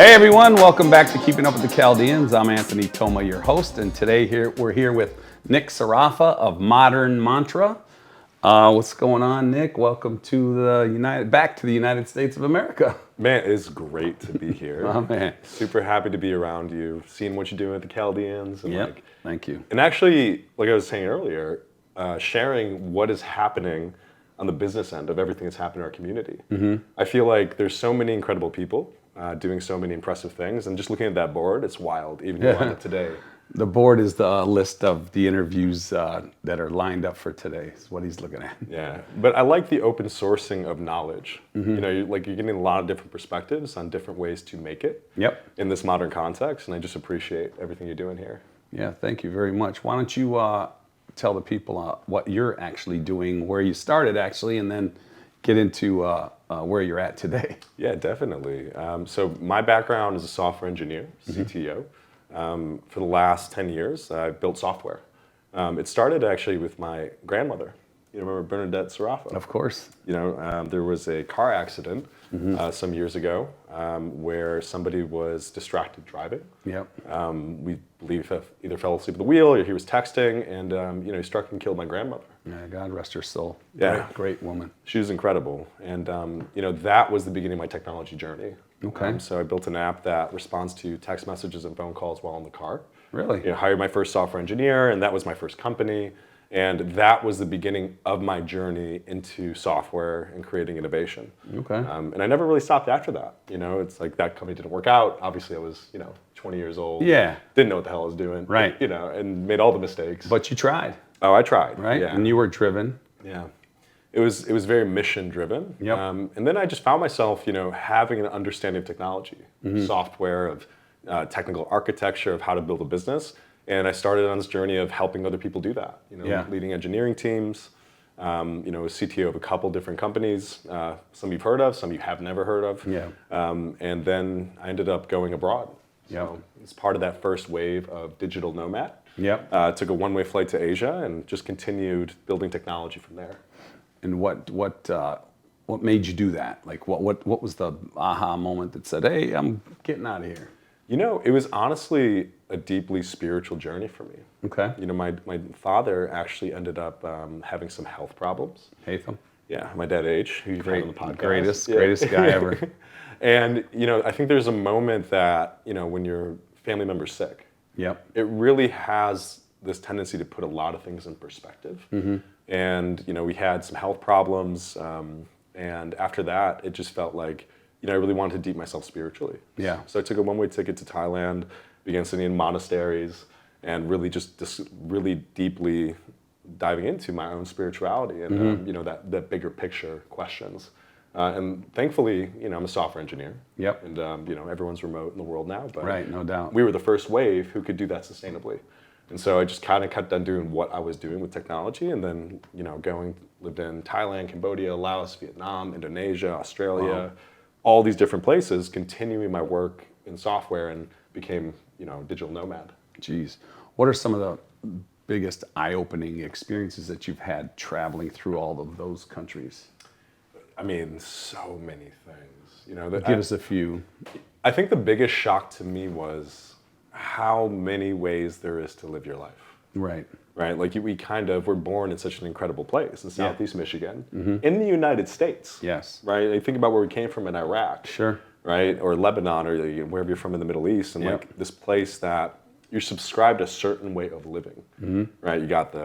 Hey everyone, welcome back to Keeping Up with the Chaldeans. I'm Anthony Toma, your host, and today we're here with Nick Sarafa of Modern Mantra. What's going on, Nick? Welcome to back to the United States of America. Man, it's great to be here. Oh man, super happy to be around you, seeing what you're doing with the Chaldeans, and thank you. And actually, like I was saying earlier, sharing what is happening on the business end of everything that's happened in our community. Mm-hmm. I feel like there's so many incredible people doing so many impressive things, and just looking at that board, it's wild. Even lined up today. The board is the list of the interviews that are lined up for today. Is what he's looking at. Yeah, but I like the open sourcing of knowledge. Mm-hmm. You know, you're getting a lot of different perspectives on different ways to make it. Yep. In this modern context, and I just appreciate everything you're doing here. Yeah, thank you very much. Why don't you tell the people what you're actually doing, where you started actually, and then get into where you're at today. Yeah, definitely. So my background is a software engineer, CTO. For the last 10 years, I've built software. It started actually with my grandmother. You remember Bernadette Sarafa? Of course. You know, there was a car accident some years ago where somebody was distracted driving. Yep. We believe either fell asleep at the wheel or he was texting, and he struck and killed my grandmother. Yeah, God rest her soul. Yeah. Great woman. She was incredible, and that was the beginning of my technology journey. Okay. So I built an app that responds to text messages and phone calls while in the car. Really? Hired my first software engineer, and that was my first company. And that was the beginning of my journey into software and creating innovation. Okay. And I never really stopped after that. It's like that company didn't work out. Obviously, I was 20 years old. Yeah. Didn't know what the hell I was doing. Right. And made all the mistakes. But you tried. Oh, I tried. Right. Yeah. And you were driven. Yeah. It was very mission driven. Yep. And then I just found myself, having an understanding of technology, software, of technical architecture, of how to build a business. And I started on this journey of helping other people do that. Leading engineering teams, CTO of a couple different companies, some you've heard of, some you have never heard of. Yeah. And then I ended up going abroad. Yep. So it's part of that first wave of digital nomad. Yep. Took a one-way flight to Asia and just continued building technology from there. And what made you do that? Like what was the aha moment that said, "Hey, I'm getting out of here"? It was honestly a deeply spiritual journey for me. Okay. My father actually ended up having some health problems. Hatham. Yeah, my dad H, who you've had on the podcast. Greatest guy ever. And I think there's a moment that when your family member's sick. Yep. It really has this tendency to put a lot of things in perspective. Mm-hmm. And we had some health problems, and after that, it just felt like I really wanted to deep myself spiritually. Yeah. So I took a one-way ticket to Thailand, began studying in monasteries, and really just really deeply diving into my own spirituality and that bigger picture questions. And thankfully, I'm a software engineer. Yep. And everyone's remote in the world now, but right, no doubt. We were the first wave who could do that sustainably. And so I just kind of kept on doing what I was doing with technology, and then lived in Thailand, Cambodia, Laos, Vietnam, Indonesia, Australia. Wow. All these different places, continuing my work in software, and became, digital nomad. Jeez. What are some of the biggest eye-opening experiences that you've had traveling through all of those countries? I mean, so many things. Give us a few. I think the biggest shock to me was how many ways there is to live your life. Right. Right, like we're born in such an incrediyou're place in Southeast Michigan, mm-hmm. in the United States. Yes. Right, like think about where we came from in Iraq. Sure. Right, or Lebanon, or wherever you're from in the Middle East, and like this place that you're subscribed a certain way of living. Mm-hmm. Right, you got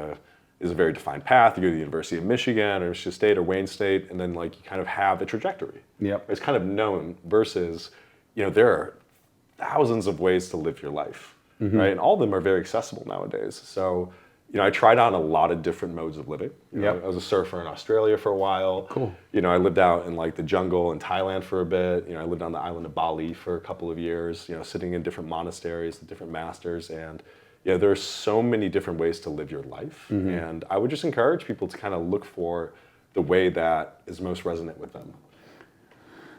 is a very defined path. You go to the University of Michigan, or Michigan State, or Wayne State, and then you kind of have a trajectory. Yep. It's kind of known versus, there are thousands of ways to live your life. Mm-hmm. Right, and all of them are very accessible nowadays. So. I tried on a lot of different modes of living. I was a surfer in Australia for a while. Cool. I lived out in the jungle in Thailand for a bit. I lived on the island of Bali for a couple of years, sitting in different monasteries, the different masters. And there are so many different ways to live your life. Mm-hmm. And I would just encourage people to kind of look for the way that is most resonant with them.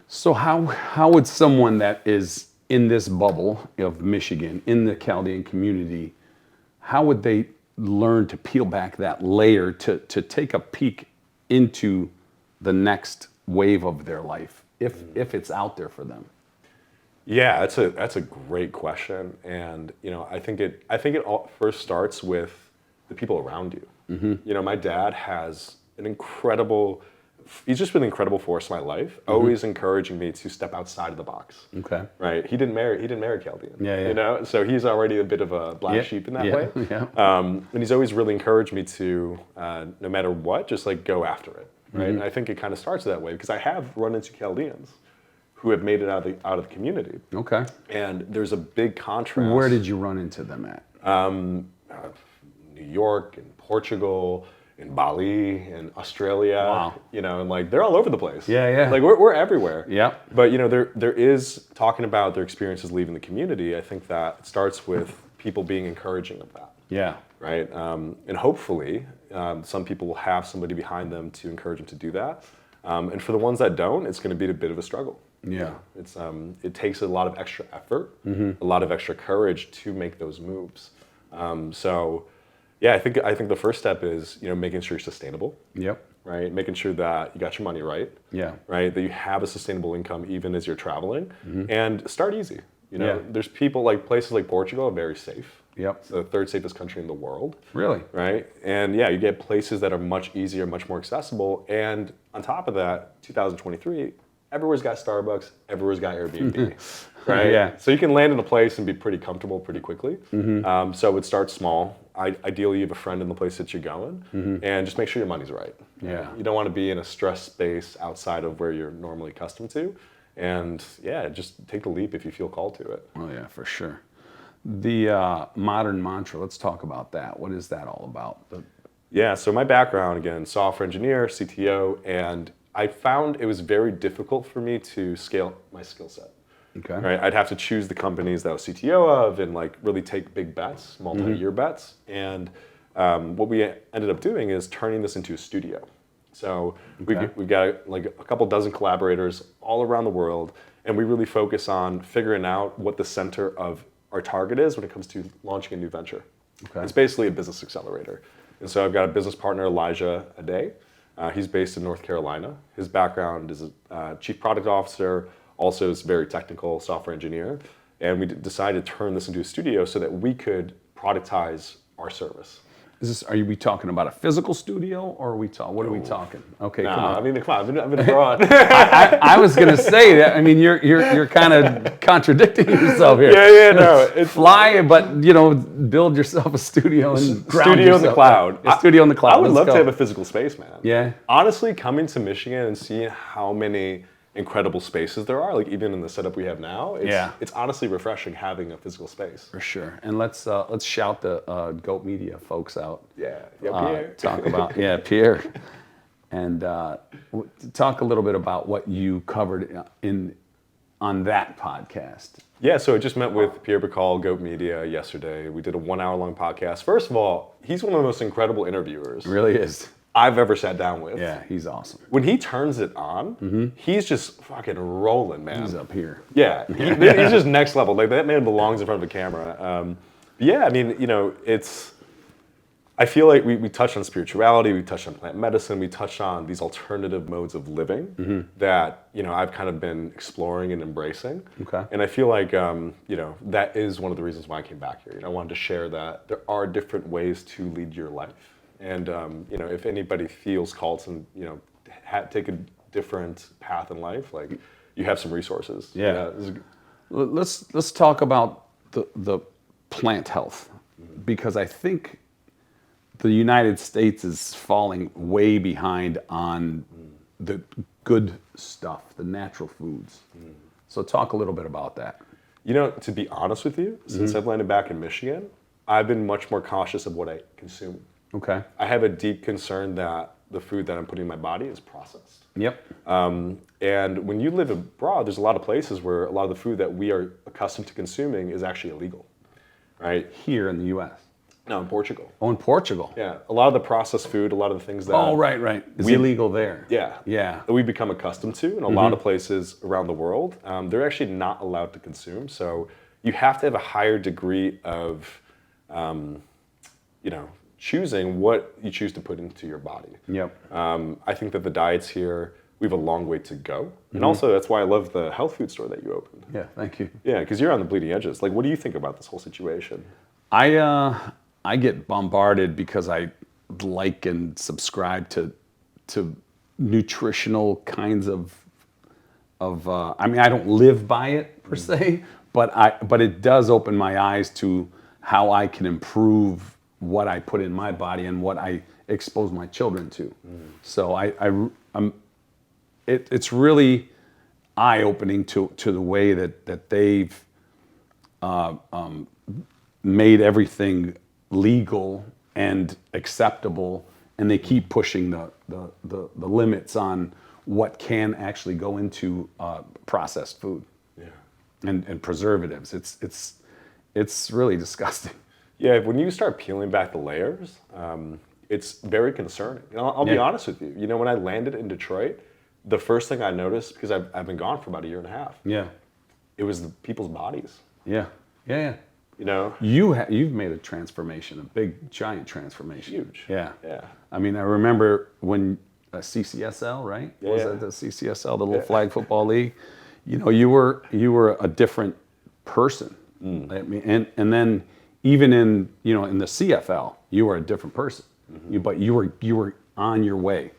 So how would someone that is in this bubble of Michigan, in the Chaldean community, how would they learn to peel back that layer to take a peek into the next wave of their life, if it's out there for them? Yeah, that's a great question, and I think it all first starts with the people around you. My dad has an incredible. He's just been an incredible force in my life, always encouraging me to step outside of the box. Okay. Right. He didn't marry Chaldean. Yeah. So he's already a bit of a black sheep in that way. Yeah. And he's always really encouraged me to, no matter what, just like go after it. Right. And I think it kind of starts that way because I have run into Chaldeans who have made it out of the community. Okay. And there's a big contrast. Where did you run into them at? New York and Portugal. In Bali, in Australia, wow. And like they're all over the place. Yeah. Like we're everywhere. Yeah. But there is talking about their experiences leaving the community. I think that it starts with people being encouraging of that. Yeah. Right. And hopefully, some people will have somebody behind them to encourage them to do that. And for the ones that don't, it's going to be a bit of a struggle. Yeah. It takes a lot of extra effort, a lot of extra courage to make those moves. Yeah, I think the first step is making sure you're sustainable. Yep. Right, making sure that you got your money right. Yeah. Right, that you have a sustainable income even as you're traveling, and start easy. Yeah. There's places like Portugal are very safe. Yep. It's the third safest country in the world. Really? Right, and yeah, you get places that are much easier, much more accessible, and on top of that, 2023, everywhere's got Starbucks, everywhere's got Airbnb. Right? Yeah. So you can land in a place and be pretty comfortable pretty quickly. So it starts small. Ideally, you have a friend in the place that you're going, and just make sure your money's right. Yeah. You don't want to be in a stress space outside of where you're normally accustomed to. And yeah, just take the leap if you feel called to it. Oh yeah, for sure. The modern mantra, let's talk about that. What is that all about? Yeah, so my background, again, software engineer, CTO, and I found it was very difficult for me to scale my skill set. Okay. Right, I'd have to choose the companies that I was CTO of and like really take big bets, multi-year bets. And what we ended up doing is turning this into a studio. So we've got like a couple dozen collaborators all around the world, and we really focus on figuring out what the center of our target is when it comes to launching a new venture. Okay. It's basically a business accelerator. And so I've got a business partner, Elijah Ade. He's based in North Carolina. His background is a chief product officer, also is very technical software engineer. And we decided to turn this into a studio so that we could productize our service. Are we talking about a physical studio, or what are we talking? Okay, Nah, come on. I've been abroad. I was going to say that. I mean, you're kind of contradicting yourself here. Yeah, no. It's fly, but build yourself a studio and studio in the cloud. A studio in the cloud. I would love to have a physical space, man. Yeah. Honestly, coming to Michigan and seeing how many incredible spaces there are, like even in the setup we have now, it's honestly refreshing having a physical space. For sure. And let's shout the Goat Media folks out. Yeah, Pierre. Talk about Pierre, and talk a little bit about what you covered on that podcast. Yeah, so I just met with Pierre Bacall, Goat Media, yesterday. We did a 1 hour long podcast. First of all, he's one of the most incredible interviewers. Really is. I've ever sat down with. Yeah, he's awesome. When he turns it on, he's just fucking rolling, man. He's up here. Yeah, he's just next level. Like that man belongs in front of a camera. Yeah, I mean, I feel like we touched on spirituality, we touched on plant medicine, we touched on these alternative modes of living that I've kind of been exploring and embracing. Okay. And I feel like that is one of the reasons why I came back here. I wanted to share that there are different ways to lead your life. And if anybody feels called to take a different path in life, like you have some resources. Yeah. Let's talk about the plant health, because I think the United States is falling way behind on the good stuff, the natural foods. So talk a little bit about that. To be honest with you, since I've landed back in Michigan, I've been much more cautious of what I consume. Okay. I have a deep concern that the food that I'm putting in my body is processed. Yep. And when you live abroad, there's a lot of places where a lot of the food that we are accustomed to consuming is actually illegal, right? Here in the U.S. No, in Portugal. Oh, in Portugal. Yeah, a lot of the processed food, a lot of the things that... Oh, right. It's illegal there. Yeah. That we've become accustomed to in a lot of places around the world. They're actually not allowed to consume. So you have to have a higher degree of, choosing what you choose to put into your body. Yep. I think that the diets here we have a long way to go. And also, that's why I love the health food store that you opened. Yeah, thank you. Yeah, because you're on the bleeding edges. Like, what do you think about this whole situation? I get bombarded because I like and subscribe to nutritional kinds of I mean, I don't live by it per se, but it does open my eyes to how I can improve what I put in my body and what I expose my children to. So it's really eye-opening to the way that they've made everything legal and acceptable, and they keep pushing the limits on what can actually go into processed food, and preservatives. It's really disgusting. Yeah, when you start peeling back the layers, it's very concerning. And I'll be honest with you. You know, when I landed in Detroit, the first thing I noticed, because I've been gone for about 1.5 years. Yeah. It was the people's bodies. Yeah. You know, You've made a transformation, a big giant transformation. Huge. Yeah. Yeah. I mean, I remember when CCSL, right? Yeah. Was that the CCSL, the little flag football league? You know, you were a different person. I mean, and then even in the CFL, you were a different person. But you were on your way,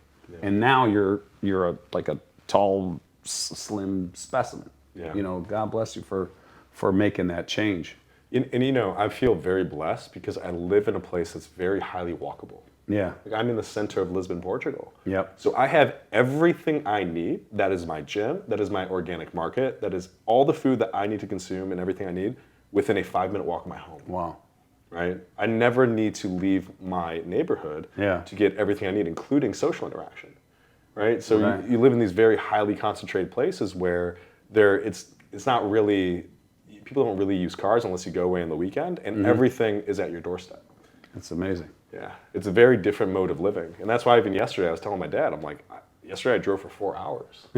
and now you're like a tall, slim specimen. Yeah. You know, God bless you for making that change. And you know, I feel very blessed because I live in a place that's very highly walkable. Yeah. Like, I'm in the center of Lisbon, Portugal. Yep. So I have everything I need. That is my gym. That is my organic market. That is all the food that I need to consume and everything I need within a 5-minute walk of my home. Wow. Right? I never need to leave my neighborhood to get everything I need, including social interaction. Right? So you live in these very highly concentrated places where it's not really, people don't really use cars unless you go away on the weekend, and everything is at your doorstep. That's amazing. Yeah, it's a very different mode of living. And that's why even yesterday I was telling my dad, I'm like, yesterday I drove for 4 hours.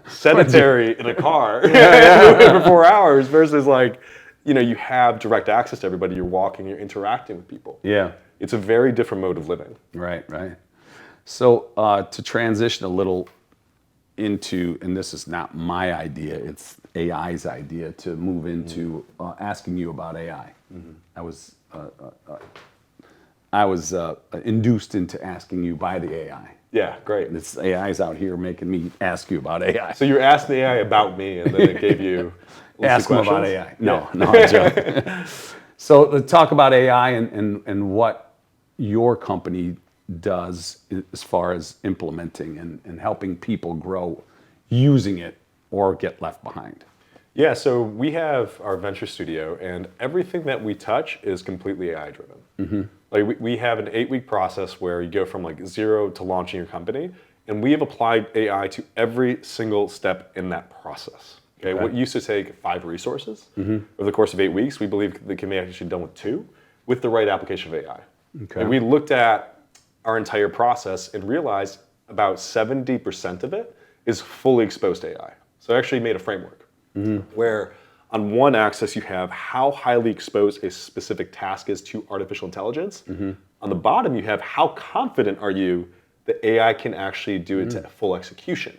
Sedentary in a car for 4 hours versus like, you know, you have direct access to everybody, you're walking, you're interacting with people. Yeah. It's a very different mode of living. Right. So to transition a little into, and this is not my idea, it's AI's idea to move into asking you about AI. I was induced into asking you by the AI. Yeah, great. This AI's out here making me ask you about AI. So you asked the AI about me, and then it gave you ask them about AI. No, I'm joking. So let's talk about AI and what your company does as far as implementing and helping people grow using it or get left behind. Yeah, so we have our venture studio, and everything that we touch is completely AI driven. Like we have an 8-week process where you go from like 0 to launching your company, and we have applied AI to every single step in that process. Okay. What used to take 5 resources over the course of 8 weeks, we believe that can be actually done with 2 with the right application of AI. Okay. And we looked at our entire process and realized about 70% of it is fully exposed to AI. So I actually made a framework where on one axis you have how highly exposed a specific task is to artificial intelligence. On the bottom you have how confident are you that AI can actually do it to full execution,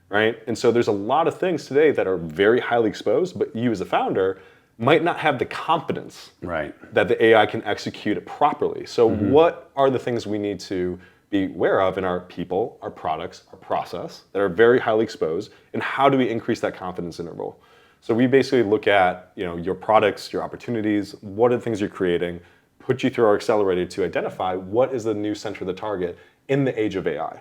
right? And so there's a lot of things today that are very highly exposed, but you as a founder might not have the confidence that the AI can execute it properly. So what are the things we need to be aware of in our people, our products, our process that are very highly exposed, and how do we increase that confidence interval? So we basically look at your products, your opportunities, what are the things you're creating, put you through our accelerator to identify what is the new center of the target in the age of AI.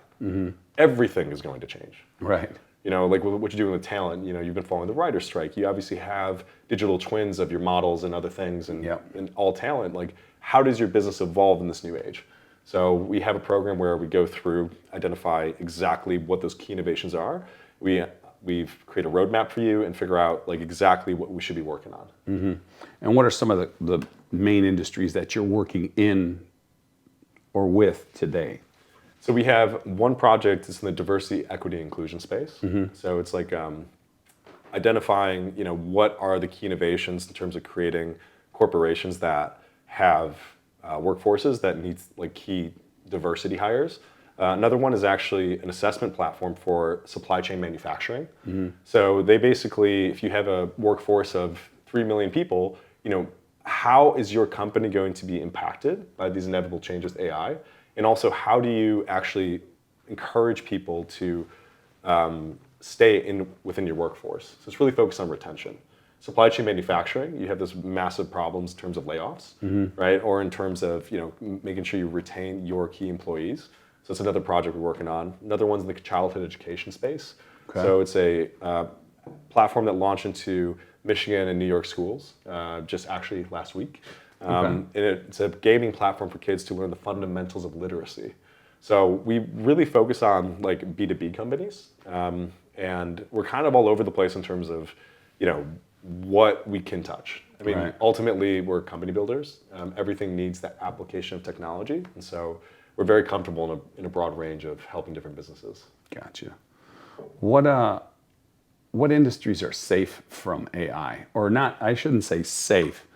Everything is going to change. Right. You know, like what you're doing with talent, you've been following the writer's strike. You obviously have digital twins of your models and other things and all talent. Like, how does your business evolve in this new age? So we have a program where we go through, identify exactly what those key innovations are. We've created a roadmap for you and figure out like exactly what we should be working on. And what are some of the main industries that you're working in or with today? So we have one project that's in the diversity, equity, inclusion space. So it's like identifying, what are the key innovations in terms of creating corporations that have workforces that need like key diversity hires. Another one is actually an assessment platform for supply chain manufacturing. So they basically, if you have a workforce of 3 million people, how is your company going to be impacted by these inevitable changes with AI? And also, how do you actually encourage people to stay within your workforce? So it's really focused on retention. Supply chain manufacturing, you have this massive problems in terms of layoffs, right? Or in terms of making sure you retain your key employees. So it's another project we're working on. Another one's in the childhood education space. Okay. So it's a platform that launched into Michigan and New York schools just actually last week. And it's a gaming platform for kids to learn the fundamentals of literacy. So we really focus on like B2B companies, and we're kind of all over the place in terms of what we can touch. I mean, ultimately, we're company builders. Everything needs that application of technology, and so we're very comfortable in a broad range of helping different businesses. Gotcha. What industries are safe from AI? Or not, I shouldn't say safe,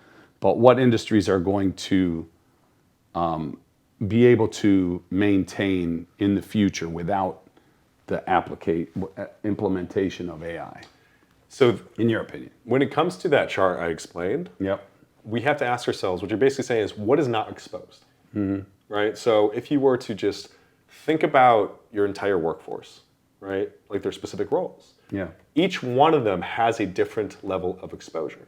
but what industries are going to be able to maintain in the future without the implementation of AI? So, in your opinion, when it comes to that chart I explained, we have to ask ourselves, what you're basically saying is, what is not exposed? Right? So if you were to just think about your entire workforce, right? Like their specific roles. Each one of them has a different level of exposure,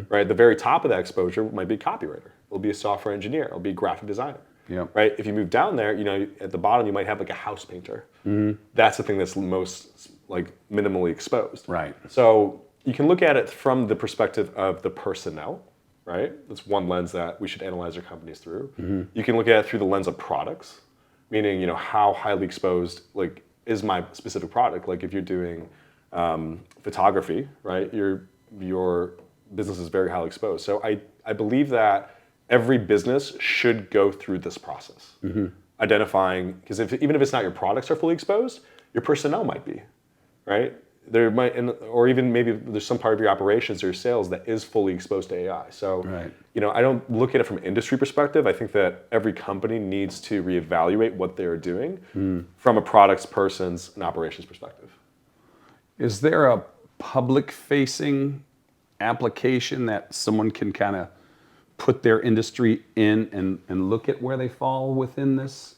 right? The very top of that exposure might be a copywriter. It'll be a software engineer. It'll be a graphic designer. Right? If you move down there, at the bottom you might have like a house painter. That's the thing that's most like minimally exposed. Right. So you can look at it from the perspective of the personnel, right? That's one lens that we should analyze our companies through. You can look at it through the lens of products, meaning how highly exposed like is my specific product. Like if you're doing photography, right? Your business is very highly exposed. So I believe that every business should go through this process, identifying, because even if it's not your products are fully exposed, your personnel might be, right? There might, or even maybe there's some part of your operations or your sales that is fully exposed to AI. So, I don't look at it from an industry perspective. I think that every company needs to reevaluate what they're doing from a products, persons, and operations perspective. Is there a public-facing application that someone can kind of put their industry in and look at where they fall within this?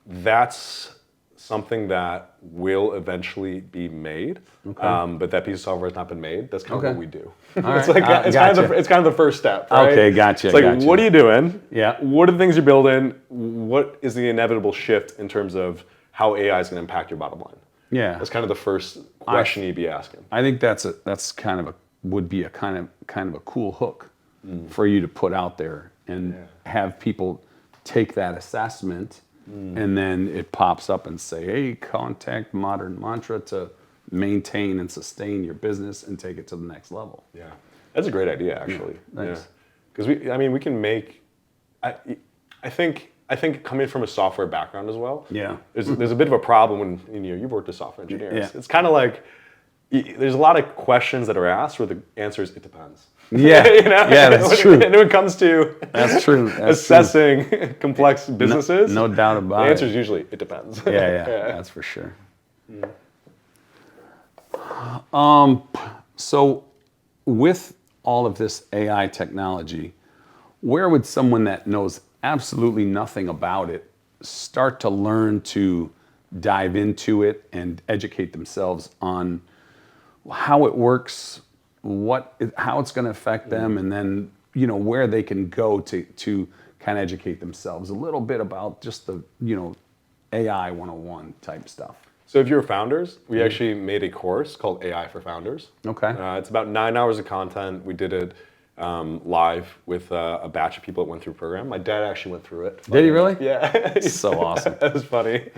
That's something that will eventually be made, but that piece of software has not been made. That's kind of what we do. It's kind of the first step, right? Okay, gotcha. It's like, what are you doing? Yeah. What are the things you're building? What is the inevitable shift in terms of how AI is going to impact your bottom line? Yeah. That's kind of the first question you'd be asking. I think would be a kind of a cool hook for you to put out there and have people take that assessment, and then it pops up and say, hey, contact Modern Mantra to maintain and sustain your business and take it to the next level. Yeah, that's a great idea, actually. Thanks. Because we can make. I think coming from a software background as well. Yeah. There's a bit of a problem when you've worked as software engineers. Yeah. It's kind of like there's a lot of questions that are asked where the answer is it depends. Yeah. Yeah, that's true. And when it comes to assessing complex businesses, no doubt about it. The answer is usually it depends. Yeah, that's for sure. So with all of this AI technology, where would someone that knows absolutely nothing about it start to learn to dive into it and educate themselves on how it works, how it's going to affect them, and then where they can go to kind of educate themselves a little bit about just the AI 101 type stuff. So if you're founders, we actually made a course called AI for Founders. Okay. It's about 9 hours of content. We did it live with a batch of people that went through the program. My dad actually went through it. Did he really? Yeah. So awesome. That was funny.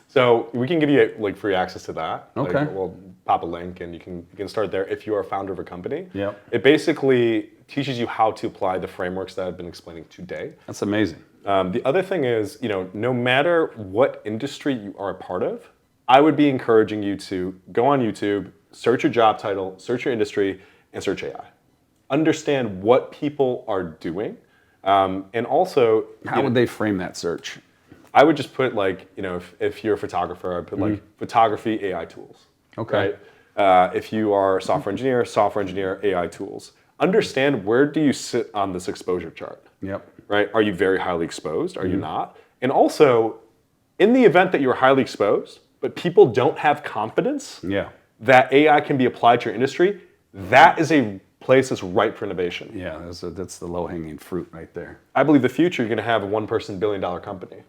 So we can give you free access to that. Okay. We'll pop a link and you can start there if you are a founder of a company. Yep. It basically teaches you how to apply the frameworks that I've been explaining today. That's amazing. The other thing is, no matter what industry you are a part of, I would be encouraging you to go on YouTube, search your job title, search your industry, and search AI. Understand what people are doing, And also, How would they frame that search? I would just put like, if you're a photographer, I'd put like photography, AI tools. Okay. Right? If you are a software engineer, AI tools. Understand, where do you sit on this exposure chart? Yep. Right? Are you very highly exposed? Are you not? And also, in the event that you're highly exposed, but people don't have confidence that AI can be applied to your industry, that is a place that's ripe for innovation. Yeah, that's the low-hanging fruit right there. I believe the future, you're going to have a one-person billion-dollar company.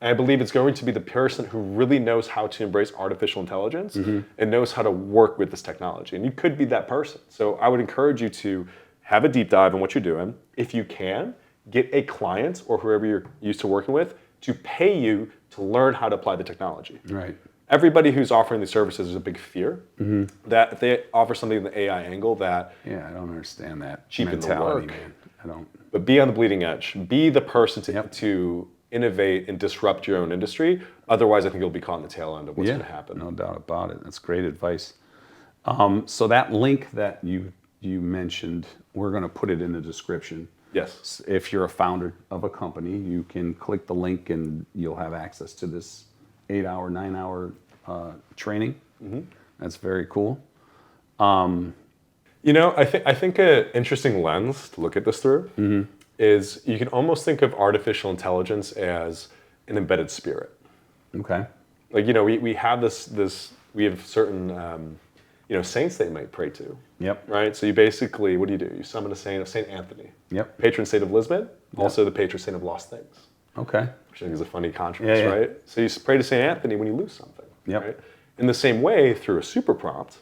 And I believe it's going to be the person who really knows how to embrace artificial intelligence and knows how to work with this technology. And you could be that person. So I would encourage you to have a deep dive in what you're doing. If you can, get a client or whoever you're used to working with to pay you to learn how to apply the technology. Right. Everybody who's offering these services is a big fear that if they offer something in the AI angle that I don't understand that cheapen the mentality, work. man. I don't. But be on the bleeding edge. Be the person to innovate and disrupt your own industry. Otherwise, I think you'll be caught in the tail end of what's going to happen. No doubt about it. That's great advice. So that link that you mentioned, we're going to put it in the description. Yes. If you're a founder of a company, you can click the link and you'll have access to this 8-hour, 9-hour training. That's very cool. I think an interesting lens to look at this through is you can almost think of artificial intelligence as an embedded spirit. Okay. Like, we have we have certain, saints that you might pray to. Yep. Right? So you basically, what do? You summon a saint of St. Anthony. Yep. Patron saint of Lisbon, also the patron saint of lost things. Okay. Which I think is a funny contrast, right? So you pray to St. Anthony when you lose something. Yep. Right? In the same way, through a super prompt,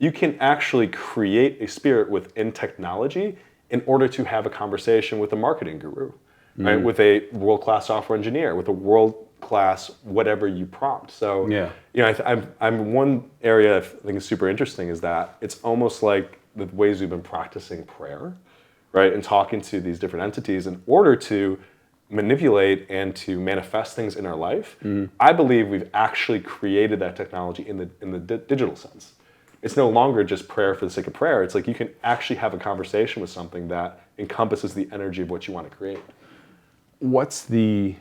you can actually create a spirit within technology in order to have a conversation with a marketing guru, right? With a world-class software engineer, with a world-class whatever you prompt. So, I'm one area I think is super interesting is that it's almost like the ways we've been practicing prayer, right? And talking to these different entities in order to manipulate and to manifest things in our life. I believe we've actually created that technology in the digital sense. It's no longer just prayer for the sake of prayer. It's like you can actually have a conversation with something that encompasses the energy of what you want to create. What's the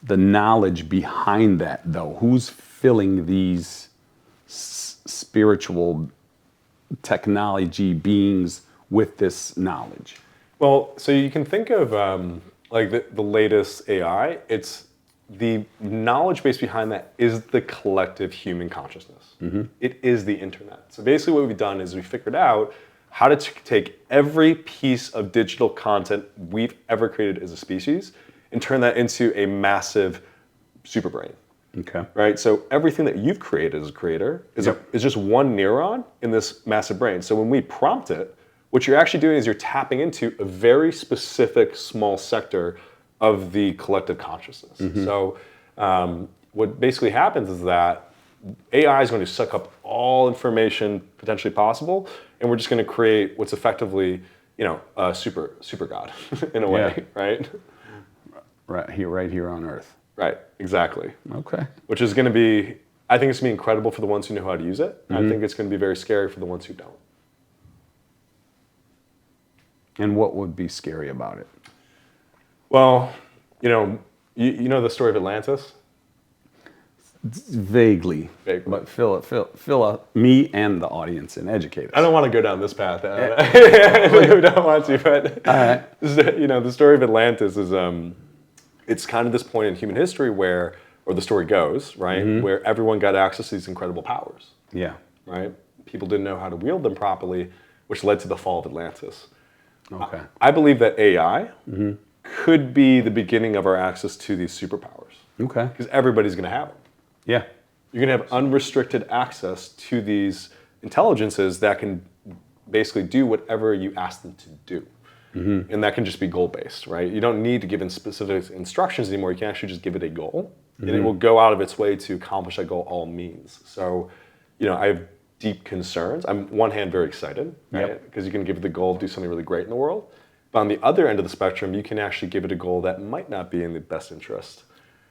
knowledge behind that, though? Who's filling these spiritual technology beings with this knowledge? Well, so you can think of like the latest AI. It's the knowledge base behind that is the collective human consciousness. It is the internet. So basically what we've done is we figured out how to take every piece of digital content we've ever created as a species and turn that into a massive super brain. Okay. Right? So everything that you've created as a creator is just one neuron in this massive brain. So when we prompt it, what you're actually doing is you're tapping into a very specific small sector of the collective consciousness. So what basically happens is that AI is going to suck up all information potentially possible, and we're just going to create what's effectively, a super god in a way, right? Right here on Earth. Right, exactly. Okay. Which is going to be, I think it's going to be incredible for the ones who know how to use it. I think it's going to be very scary for the ones who don't. And what would be scary about it? Well, you know the story of Atlantis? Vaguely. But fill me and the audience and educate us. I don't want to go down this path. I really don't want to, but all right. The story of Atlantis is it's kind of this point in human history where the story goes, right, where everyone got access to these incredible powers. Yeah. Right? People didn't know how to wield them properly, which led to the fall of Atlantis. Okay. I believe that AI could be the beginning of our access to these superpowers. Okay. Because everybody's going to have them. Yeah. You're going to have unrestricted access to these intelligences that can basically do whatever you ask them to do. And that can just be goal-based, right? You don't need to give in specific instructions anymore. You can actually just give it a goal, and it will go out of its way to accomplish that goal all means. So, I have deep concerns. I'm, on one hand, very excited, right? Because you can give it the goal to do something really great in the world. But on the other end of the spectrum, you can actually give it a goal that might not be in the best interest.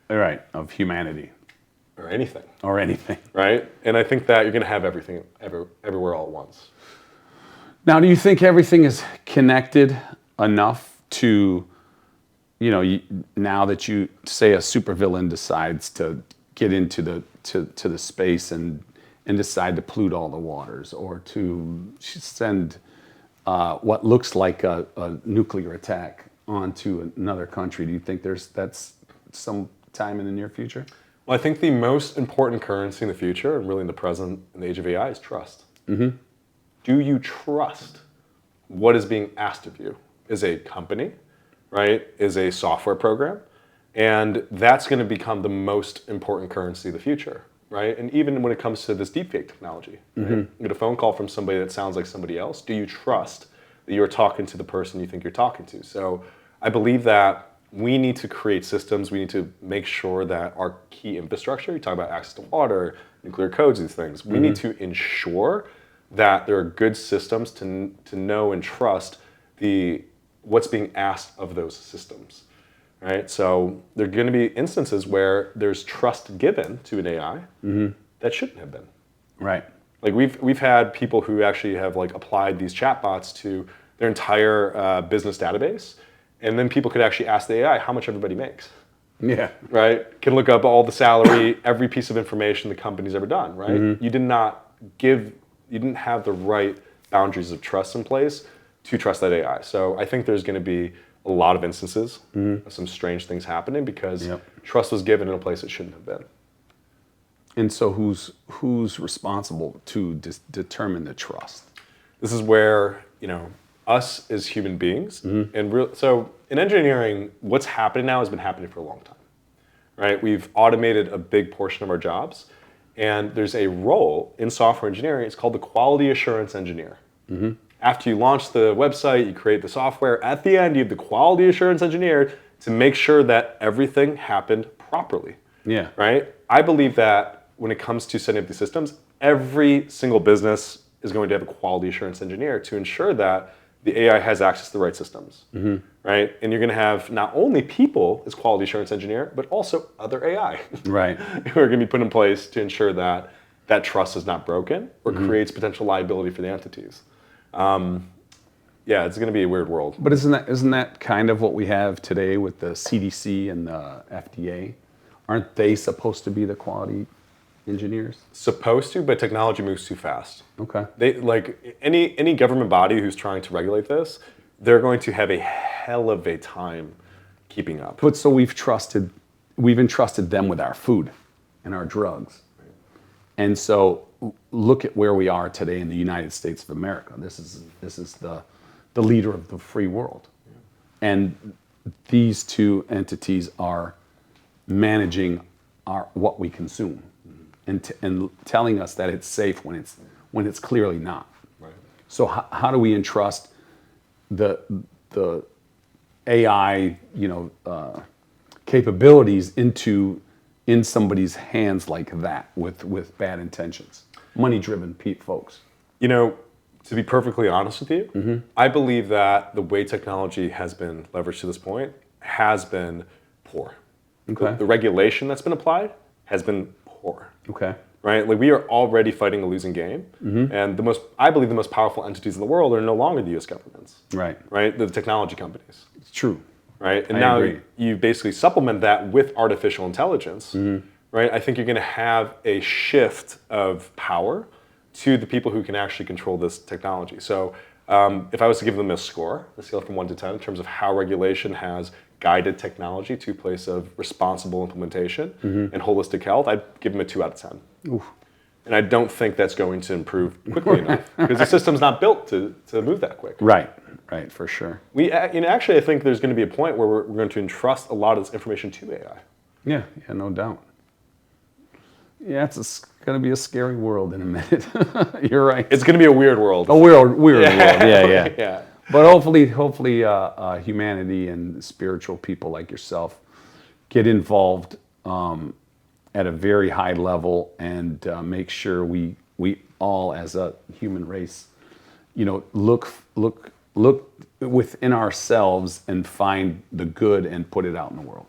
All right. Of humanity. Or anything. Or anything. Right? And I think that you're going to have everything everywhere all at once. Now, do you think everything is connected enough to, now that you say a supervillain decides to get into the space and decide to pollute all the waters, or to send what looks like a nuclear attack onto another country? Do you think that's some time in the near future? Well, I think the most important currency in the future, and really in the present, in the age of AI, is trust. Mm-hmm. Do you trust what is being asked of you? Is a company, right? Is a software program? And that's going to become the most important currency of the future, right? And even when it comes to this deepfake technology, right? You get a phone call from somebody that sounds like somebody else. Do you trust that you're talking to the person you think you're talking to? So I believe that we need to create systems. We need to make sure that our key infrastructure, you talk about access to water, nuclear codes, these things, we need to ensure that there are good systems to know and trust what's being asked of those systems, right? So there are going to be instances where there's trust given to an AI that shouldn't have been. Right. Like we've had people who actually have like applied these chatbots to their entire business database, and then people could actually ask the AI how much everybody makes. Yeah. Right? Can look up all the salary, every piece of information the company's ever done, right? You didn't have the right boundaries of trust in place to trust that AI. So I think there's going to be a lot of instances of some strange things happening because trust was given in a place it shouldn't have been. And so who's responsible to determine the trust? This is where, us as human beings, so in engineering, what's happening now has been happening for a long time, right? We've automated a big portion of our jobs, and there's a role in software engineering. It's called the quality assurance engineer. After you launch the website, you create the software, at the end, you have the quality assurance engineer to make sure that everything happened properly. Yeah. Right? I believe that when it comes to setting up these systems, every single business is going to have a quality assurance engineer to ensure that the AI has access to the right systems, right? And you're going to have not only people as quality assurance engineer, but also other AI, right, who are going to be put in place to ensure that that trust is not broken or creates potential liability for the entities. Yeah, it's going to be a weird world. But isn't that kind of what we have today with the CDC and the FDA? Aren't they supposed to be the quality engineers? Supposed to, but technology moves too fast. Okay. They like any government body who's trying to regulate this, they're going to have a hell of a time keeping up. But so we've entrusted them with our food and our drugs. Right. And so look at where we are today in the United States of America. This is the leader of the free world. Yeah. And these two entities are managing what we consume. And telling us that it's safe when it's clearly not. Right. So how do we entrust the AI capabilities in somebody's hands like that with bad intentions, money-driven folks? To be perfectly honest with you, I believe that the way technology has been leveraged to this point has been poor. Okay. The regulation that's been applied has been poor. Okay. Right? Like we are already fighting a losing game. And I believe the most powerful entities in the world are no longer the US governments. Right. Right? The technology companies. It's true. Right? And now you basically supplement that with artificial intelligence. Right? I think you're going to have a shift of power to the people who can actually control this technology. So if I was to give them a score, a scale from 1 to 10 in terms of how regulation has guided technology to a place of responsible implementation and holistic health, I'd give them a 2 out of 10. Oof. And I don't think that's going to improve quickly enough because the system's not built to move that quick. Right, for sure. Actually, I think there's going to be a point where we're going to entrust a lot of this information to AI. Yeah, no doubt. Yeah, it's going to be a scary world in a minute. You're right. It's going to be a weird world. A weird world. Yeah. But hopefully, humanity and spiritual people like yourself get involved at a very high level and make sure we all, as a human race, look within ourselves and find the good and put it out in the world.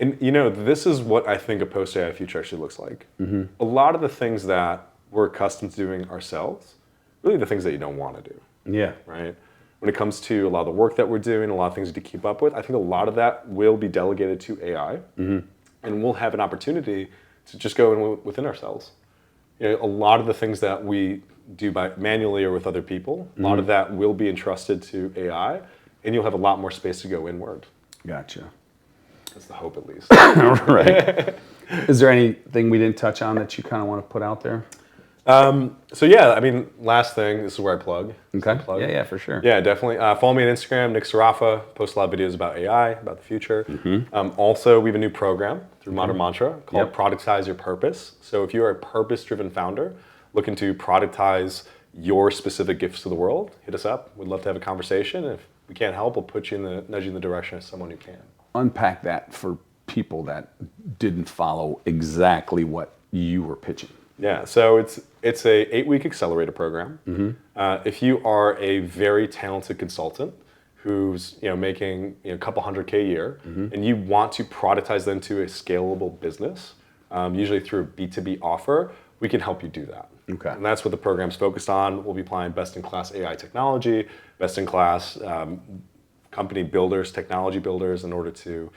And this is what I think a post-AI future actually looks like. A lot of the things that we're accustomed to doing ourselves, really the things that you don't want to do. Yeah. Right? When it comes to a lot of the work that we're doing, a lot of things to keep up with, I think a lot of that will be delegated to AI. And we'll have an opportunity to just go in within ourselves. You know, a lot of the things that we do by manually or with other people, a lot of that will be entrusted to AI, and you'll have a lot more space to go inward. Gotcha. That's the hope, at least. Right. Is there anything we didn't touch on that you kind of want to put out there? So yeah, I mean, last thing, this is where I plug. Okay. Yeah, for sure. Yeah, definitely. Follow me on Instagram, Nick Sarafa. Post a lot of videos about AI, about the future. Also, we have a new program through Modern Mantra called Productize Your Purpose. So if you're a purpose-driven founder looking to productize your specific gifts to the world, hit us up. We'd love to have a conversation. If we can't help, we'll put you nudge you in the direction of someone who can. Unpack that for people that didn't follow exactly what you were pitching. Yeah, so it's a 8-week accelerator program. If you are a very talented consultant who's making a couple $100K a year, and you want to productize them to a scalable business, usually through a B2B offer, we can help you do that. Okay. And that's what the program's focused on. We'll be applying best-in-class AI technology, best-in-class company builders, technology builders, in order to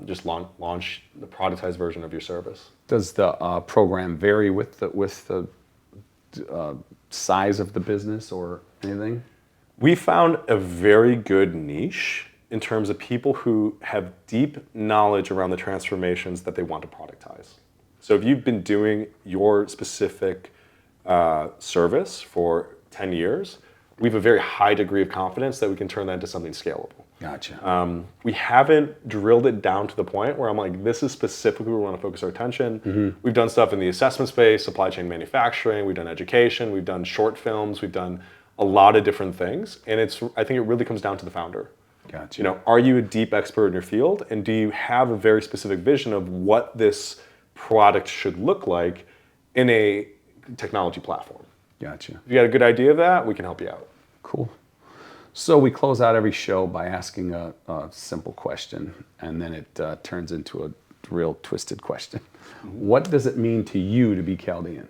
just launch the productized version of your service. Does the program vary with the size of the business or anything? We found a very good niche in terms of people who have deep knowledge around the transformations that they want to productize. So if you've been doing your specific service for 10 years, we have a very high degree of confidence that we can turn that into something scalable. Gotcha. We haven't drilled it down to the point where I'm like, this is specifically where we want to focus our attention. We've done stuff in the assessment space, supply chain manufacturing, we've done education, we've done short films, we've done a lot of different things. And I think it really comes down to the founder. Gotcha. Are you a deep expert in your field? And do you have a very specific vision of what this product should look like in a technology platform? Gotcha. If you got a good idea of that, we can help you out. Cool. So we close out every show by asking a simple question, and then it turns into a real twisted question. What does it mean to you to be Chaldean?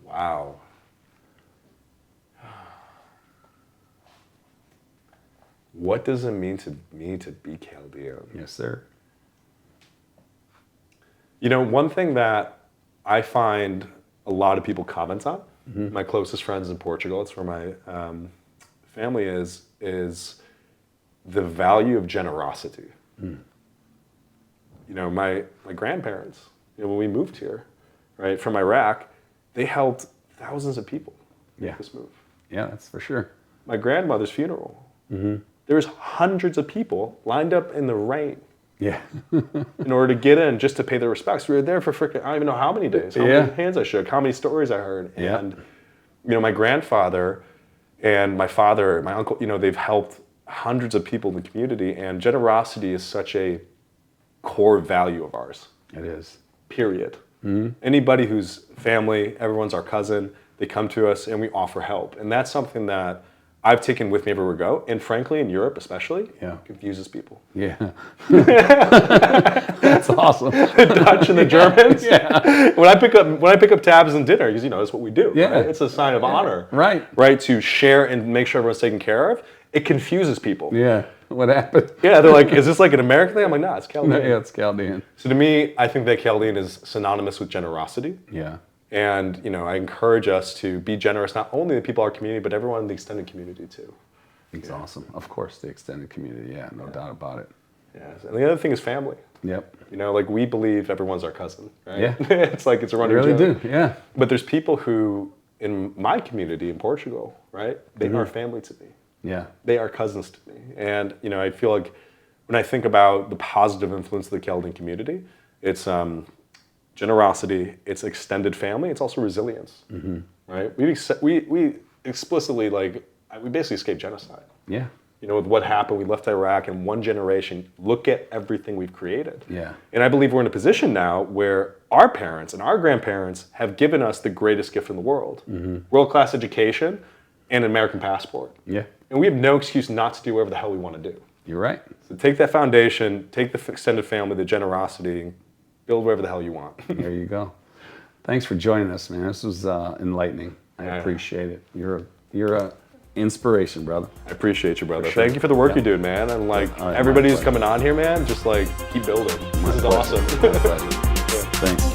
Wow. What does it mean to me to be Chaldean? Yes, sir. One thing that I find a lot of people comment on, my closest friends in Portugal, it's where my family is the value of generosity. My grandparents, when we moved here, right, from Iraq, they helped thousands of people make this move. Yeah, that's for sure. My grandmother's funeral, there was hundreds of people lined up in the rain. Yeah. In order to get in, just to pay their respects. We were there for I don't even know how many days, how many hands I shook, how many stories I heard. And, my grandfather and my father, my uncle, they've helped hundreds of people in the community, and generosity is such a core value of ours. It is. Period. Anybody who's family, everyone's our cousin, they come to us and we offer help. And that's something that I've taken with me everywhere we go, and frankly, in Europe especially, confuses people. Yeah. That's awesome. The Dutch and the Germans. When I pick up tabs and dinner, because that's what we do. Yeah. Right? It's a sign of honor. Right. Right, to share and make sure everyone's taken care of. It confuses people. Yeah. What happened? Yeah, they're like, is this like an American thing? I'm like, nah, it's Chaldean. Yeah, it's Chaldean. So to me, I think that Chaldean is synonymous with generosity. Yeah. And I encourage us to be generous, not only the people in our community, but everyone in the extended community too. It's awesome. Of course, the extended community. Yeah, no doubt about it. Yes. And the other thing is family. Yep. We believe everyone's our cousin, right? Yeah. It's like it's a running joke. We really joke. do, yeah. But there's people who, in my community in Portugal, right? They are family to me. Yeah. They are cousins to me. And, I feel like when I think about the positive influence of the Chaldean community, it's generosity, it's extended family, it's also resilience, right? We explicitly, we basically escaped genocide. Yeah. With what happened, we left Iraq in one generation. Look at everything we've created. Yeah. And I believe we're in a position now where our parents and our grandparents have given us the greatest gift in the world, world-class education and an American passport. Yeah. And we have no excuse not to do whatever the hell we want to do. You're right. So take that foundation, take the extended family, the generosity, build whatever the hell you want. There you go. Thanks for joining us, man. This was enlightening. I appreciate it. You're a inspiration, brother. I appreciate you, brother. Sure. Thank you for the work you're doing, man. And like All right, everybody who's coming on here, man, just like keep building. This is pleasure. awesome. My pleasure. Thanks.